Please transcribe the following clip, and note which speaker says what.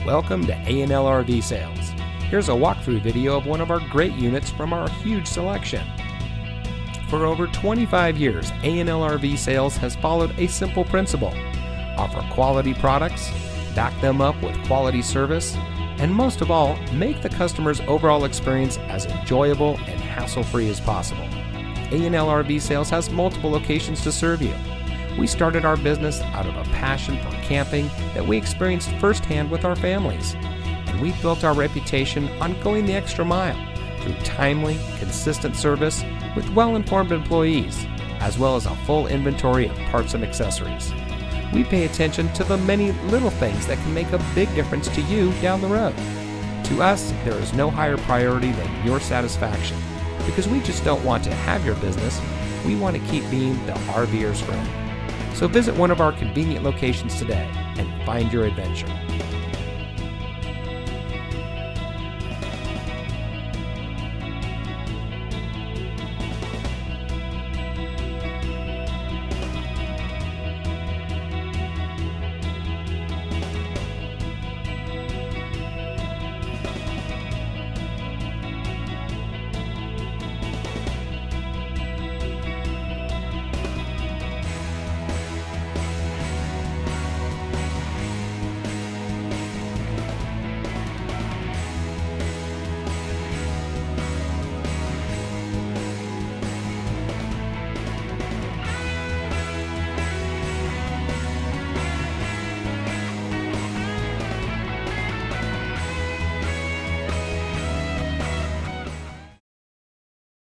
Speaker 1: Welcome to A&L RV Sales. Here's a walkthrough video of one of our great units from our huge selection. For over 25 years, A&L RV Sales has followed a simple principle: offer quality products, back them up with quality service, and most of all, make the customer's overall experience as enjoyable and hassle-free as possible. A&L RV Sales has multiple locations to serve you. We started our business out of a passion for camping that we experienced firsthand with our families, and we built our reputation on going the extra mile through timely, consistent service with well-informed employees, as well as a full inventory of parts and accessories. We pay attention to the many little things that can make a big difference to you down the road. To us, there is no higher priority than your satisfaction, because we just don't want to have your business, we want to keep being the RVer's friend. So visit one of our convenient locations today and find your adventure.